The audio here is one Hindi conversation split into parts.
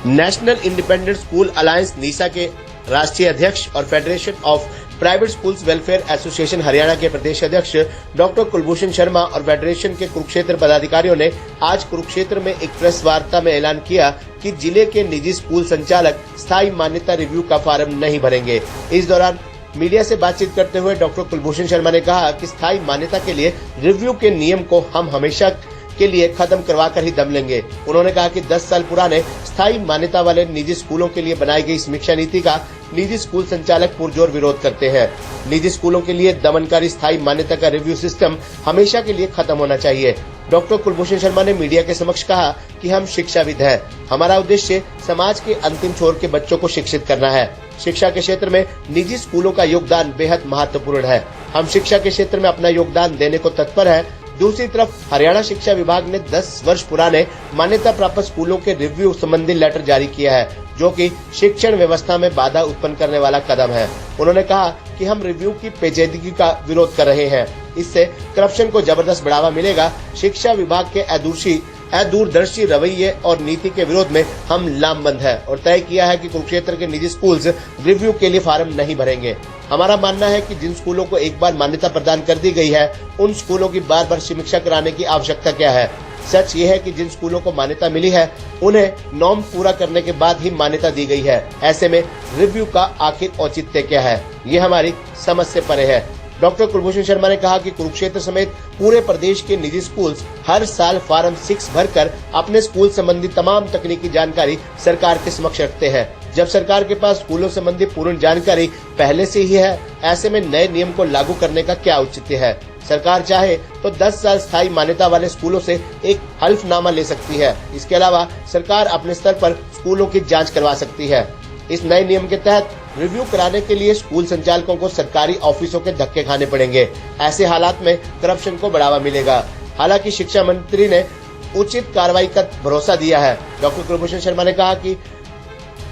National independent school alliance NISA के राष्ट्रीय अध्यक्ष और federation of private schools welfare association Haryana के प्रदेश अध्यक्ष डॉक्टर कुलभूषण शर्मा और फेडरेशन के कुरुक्षेत्र पदाधिकारियों ने आज कुरुक्षेत्र में एक प्रेस वार्ता में ऐलान किया कि जिले के निजी स्कूल संचालक स्थायी मान्यता रिव्यू का फॉर्म नहीं भरेंगे। इस दौरान मीडिया से बातचीत करते हुए डॉक्टर कुलभूषण शर्मा ने कहा कि स्थायी मान्यता के लिए रिव्यू के नियम को हम हमेशा के लिए खत्म करवाकर ही दम लेंगे। उन्होंने कहा कि 10 साल पुराने स्थायी मान्यता वाले निजी स्कूलों के लिए बनाई गई समीक्षा नीति का निजी स्कूल संचालक पुरजोर विरोध करते हैं। निजी स्कूलों के लिए दमनकारी स्थायी मान्यता का रिव्यू सिस्टम हमेशा के लिए खत्म होना चाहिए। डॉक्टर कुलभूषण शर्मा ने मीडिया के समक्ष कहा कि हम शिक्षाविद हैं। हमारा उद्देश्य समाज के अंतिम छोर के बच्चों को शिक्षित करना है। शिक्षा के क्षेत्र में निजी स्कूलों का योगदान बेहद महत्वपूर्ण है। हम शिक्षा के क्षेत्र में अपना योगदान देने को तत्पर है। दूसरी तरफ हरियाणा शिक्षा विभाग ने 10 वर्ष पुराने मान्यता प्राप्त स्कूलों के रिव्यू संबंधी लेटर जारी किया है, जो कि शिक्षण व्यवस्था में बाधा उत्पन्न करने वाला कदम है। उन्होंने कहा कि हम रिव्यू की पेचीदगी का विरोध कर रहे हैं। इससे करप्शन को जबरदस्त बढ़ावा मिलेगा। शिक्षा विभाग के अदूरदर्शी रवैये और नीति के विरोध में हम लामबंद है और तय किया है कि कुरुक्षेत्र के निजी स्कूल्स रिव्यू के लिए फॉर्म नहीं भरेंगे। हमारा मानना है कि जिन स्कूलों को एक बार मान्यता प्रदान कर दी गई है, उन स्कूलों की बार बार समीक्षा कराने की आवश्यकता क्या है। सच ये है कि जिन स्कूलों को मान्यता मिली है, उन्हें नॉर्म पूरा करने के बाद ही मान्यता दी गई है। ऐसे में रिव्यू का आखिर औचित्य क्या है, ये हमारी समझ से परे है। डॉक्टर कुलभूषण शर्मा ने कहा कि कुरुक्षेत्र समेत पूरे प्रदेश के निजी स्कूल्स हर साल फॉर्म 6 भरकर अपने स्कूल संबंधी तमाम तकनीकी जानकारी सरकार के समक्ष रखते हैं। जब सरकार के पास स्कूलों संबंधी पूर्ण जानकारी पहले से ही है, ऐसे में नए नियम को लागू करने का क्या औचित्य है। सरकार चाहे तो 10 साल स्थायी मान्यता वाले स्कूलों से एक हल्फनामा ले सकती है। इसके अलावा सरकार अपने स्तर पर स्कूलों की जांच करवा सकती है। इस नए नियम के तहत रिव्यू कराने के लिए स्कूल संचालकों को सरकारी ऑफिसों के धक्के खाने पड़ेंगे। ऐसे हालात में करप्शन को बढ़ावा मिलेगा। हालांकि शिक्षा मंत्री ने उचित कार्रवाई का भरोसा दिया है। डॉक्टर कुलभूषण शर्मा ने कहा कि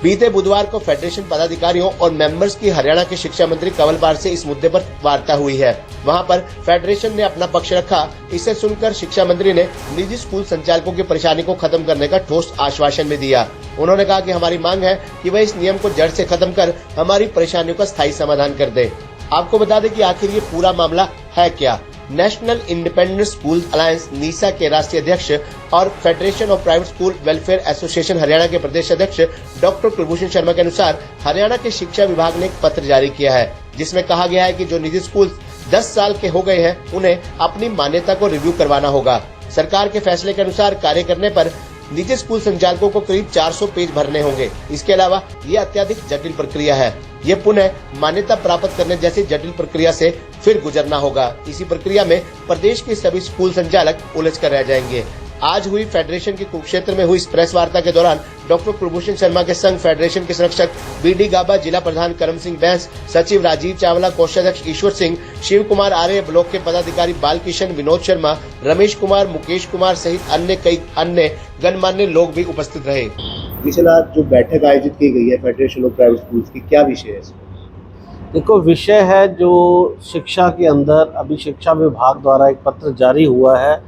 बीते बुधवार को फेडरेशन पदाधिकारियों और मेंबर्स की हरियाणा के शिक्षा मंत्री कंवल पाल से इस मुद्दे पर वार्ता हुई है। वहां पर फेडरेशन ने अपना पक्ष रखा। इसे सुनकर शिक्षा मंत्री ने निजी स्कूल संचालकों की परेशानी को खत्म करने का ठोस आश्वासन भी दिया। उन्होंने कहा कि हमारी मांग है कि वह इस नियम को जड़ से खत्म कर हमारी परेशानियों का स्थायी समाधान कर दे। आपको बता दें कि आखिर ये पूरा मामला है क्या। National independent school alliance NISA के राष्ट्रीय अध्यक्ष और federation of private school welfare association Haryana के प्रदेश अध्यक्ष डॉक्टर कुलभूषण शर्मा के अनुसार हरियाणा के शिक्षा विभाग ने एक पत्र जारी किया है, जिसमें कहा गया है कि जो निजी स्कूल 10 साल के हो गए हैं, उन्हें अपनी मान्यता को रिव्यू करवाना होगा। सरकार के फैसले के अनुसार कार्य करने पर निजी स्कूल संचालकों को करीब 400 पेज भरने होंगे। इसके अलावा ये अत्यधिक जटिल प्रक्रिया है। ये पुनः मान्यता प्राप्त करने जैसी जटिल प्रक्रिया से फिर गुजरना होगा। इसी प्रक्रिया में प्रदेश के सभी स्कूल संचालक उलझ कर रह जाएंगे। आज हुई फेडरेशन के कुरुक्षेत्र में हुई इस प्रेस वार्ता के दौरान डॉक्टर कुलभूषण शर्मा के संग फेडरेशन के संरक्षक बीडी गाबा, जिला प्रधान करम सिंह बैंस, सचिव राजीव चावला, कोषाध्यक्ष ईश्वर सिंह, शिव कुमार आर्य, ब्लॉक के पदाधिकारी बालकिशन, विनोद शर्मा, रमेश कुमार, मुकेश कुमार सहित कई अन्य गणमान्य लोग भी उपस्थित रहे। पिछला जो बैठक आयोजित की गई है फेडरेशन ऑफ प्राइवेट स्कूल्स की, क्या विषय है इसमें? देखो, विषय है जो शिक्षा के अंदर अभी शिक्षा विभाग द्वारा एक पत्र जारी हुआ है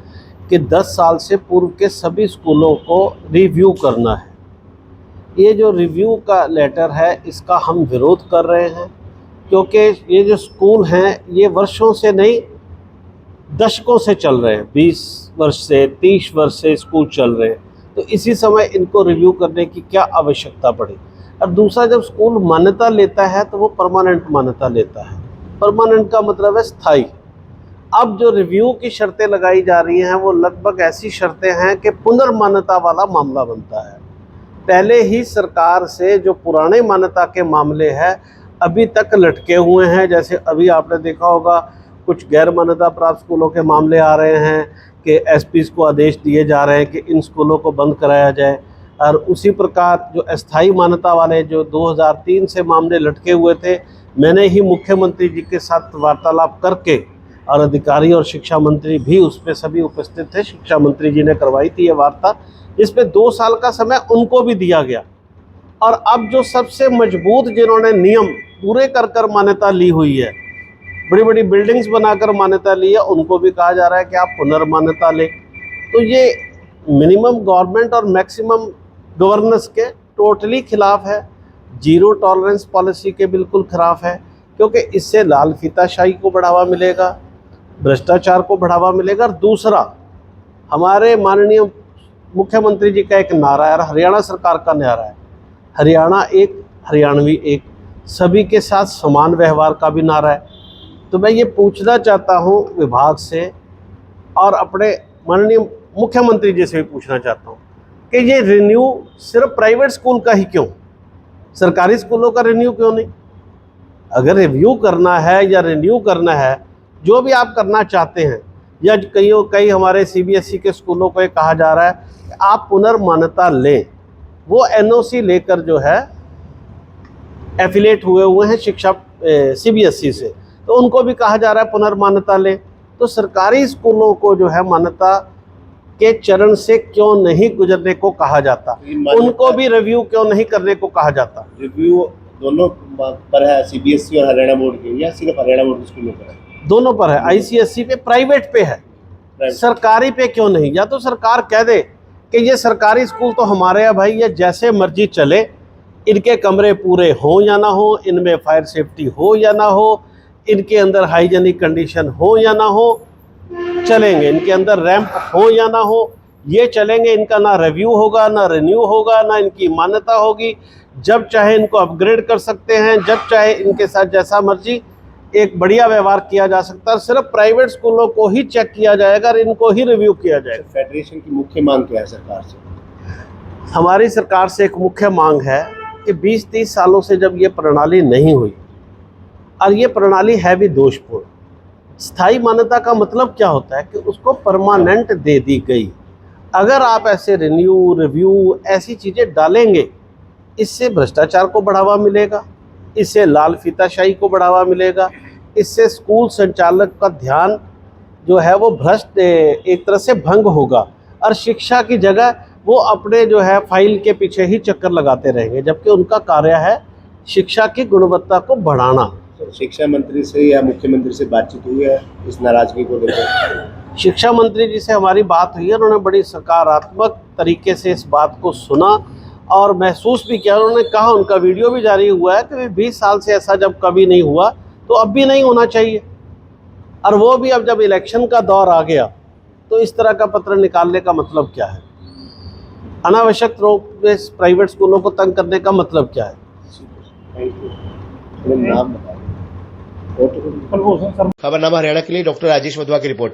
कि 10 साल से पूर्व के सभी स्कूलों को रिव्यू करना है। ये जो रिव्यू का लेटर है, इसका हम विरोध कर रहे हैं, क्योंकि ये जो स्कूल हैं ये वर्षों से नहीं दशकों से चल रहे हैं। 20 वर्ष से 30 वर्ष से स्कूल चल रहे हैं, तो इसी समय इनको रिव्यू करने की क्या आवश्यकता पड़ी। और दूसरा, जब स्कूल मान्यता लेता है तो वो परमानेंट मान्यता लेता है। परमानेंट का मतलब है स्थायी। अब जो रिव्यू की शर्तें लगाई जा रही हैं वो लगभग ऐसी शर्तें हैं कि पुनर्मान्यता वाला मामला बनता है। पहले ही सरकार से जो पुराने मान्यता के मामले हैं अभी तक लटके हुए हैं। जैसे अभी आपने देखा होगा कुछ गैर मान्यता प्राप्त स्कूलों के मामले आ रहे हैं कि एसपीज को आदेश दिए जा रहे हैं कि इन स्कूलों को बंद कराया जाए। और उसी प्रकार जो अस्थायी मान्यता वाले जो 2003 से मामले लटके हुए थे, मैंने ही मुख्यमंत्री जी के साथ वार्तालाप करके, और अधिकारी और शिक्षा मंत्री भी उसमें सभी उपस्थित थे, शिक्षा मंत्री जी ने करवाई थी ये वार्ता, जिसमें 2 साल का समय उनको भी दिया गया। और अब जो सबसे मजबूत जिन्होंने नियम पूरे कर मान्यता ली हुई है, बड़ी बड़ी बिल्डिंग्स बनाकर मान्यता ली है, उनको भी कहा जा रहा है कि आप पुनर्मान्यता लें। तो ये मिनिमम गवर्नमेंट और मैक्सिमम गवर्नेंस के टोटली खिलाफ है, जीरो टॉलरेंस पॉलिसी के बिल्कुल खिलाफ है, क्योंकि इससे लाल फीताशाही को बढ़ावा मिलेगा, भ्रष्टाचार को बढ़ावा मिलेगा। और दूसरा, हमारे माननीय मुख्यमंत्री जी का एक नारा है, हरियाणा सरकार का नारा है, हरियाणा एक हरियाणवी एक, सभी के साथ समान व्यवहार का भी नारा है। तो मैं ये पूछना चाहता हूँ विभाग से और अपने माननीय मुख्यमंत्री जी से भी पूछना चाहता हूँ कि ये रिन्यू सिर्फ प्राइवेट स्कूल का ही क्यों, सरकारी स्कूलों का रिन्यू क्यों नहीं? अगर रिव्यू करना है या रिन्यू करना है, जो भी आप करना चाहते हैं, या कई हमारे सीबीएसई के स्कूलों को ये कहा जा रहा है कि आप पुनर्मान्यता लें, वो एनओसी लेकर जो है एफिलेट हुए हैं शिक्षा सीबीएसई से, तो उनको भी कहा जा रहा है पुनर्मान्यता लें। तो सरकारी स्कूलों को जो है मान्यता के चरण से क्यों नहीं गुजरने को कहा जाता, उनको भी रिव्यू क्यों नहीं करने को कहा जाता? रिव्यू दोनों पर है, सीबीएसई और हरियाणा बोर्ड के, या सिर्फ हरियाणा बोर्ड के स्कूलों पर है? दोनों पर है। आईसीएसई पे, प्राइवेट पे है, सरकारी पे क्यों नहीं? या तो सरकार कह दे कि ये सरकारी स्कूल तो हमारे हैं भाई, ये जैसे मर्जी चले, इनके कमरे पूरे हो या ना हो, इनमें फायर सेफ्टी हो या ना हो, इनके अंदर हाइजेनिक कंडीशन हो या ना हो, चलेंगे, इनके अंदर रैंप हो या ना हो, ये चलेंगे। इनका ना रिव्यू होगा, ना रिन्यू होगा, ना इनकी मान्यता होगी। जब चाहे इनको अपग्रेड कर सकते हैं, जब चाहे इनके साथ जैसा मर्जी एक बढ़िया व्यवहार किया जा सकता है। सिर्फ प्राइवेट स्कूलों को ही चेक किया जाएगा और इनको ही रिव्यू किया जाएगा। फेडरेशन की मुख्य मांग क्या है सरकार से? हमारी सरकार से एक मुख्य मांग है कि 20-30 सालों से जब ये प्रणाली नहीं हुई, और ये प्रणाली है भी दोषपूर्ण, स्थायी मान्यता का मतलब क्या होता है कि उसको परमानेंट दे दी गई। अगर आप ऐसे रिन्यू रिव्यू ऐसी चीज़ें डालेंगे, इससे भ्रष्टाचार को बढ़ावा मिलेगा, इससे लाल फीताशाही को बढ़ावा मिलेगा, इससे स्कूल संचालक का ध्यान जो है वो भ्रष्ट एक तरह से भंग होगा, और शिक्षा की जगह वो अपने जो है फाइल के पीछे ही चक्कर लगाते रहेंगे, जबकि उनका कार्य है शिक्षा की गुणवत्ता को बढ़ाना। शिक्षा मंत्री से या मुख्यमंत्री से बातचीत हुई है इस नाराजगी को लेकर? शिक्षा मंत्री जी से हमारी बात हुई है, उन्होंने बड़ी सकारात्मक तरीके से इस बात को सुना और महसूस भी किया। उन्होंने कहा, उनका वीडियो भी जारी हुआ है कि 20 साल से ऐसा जब कभी नहीं हुआ तो अब भी नहीं होना चाहिए, और वो भी अब जब इलेक्शन का दौर आ गया तो इस तरह का पत्र निकालने का मतलब क्या है? अनावश्यक रूप में प्राइवेट स्कूलों को तंग करने का मतलब क्या है? नाम खबरनामा हरियाणा के लिए डॉक्टर राजेश वधवा की रिपोर्ट।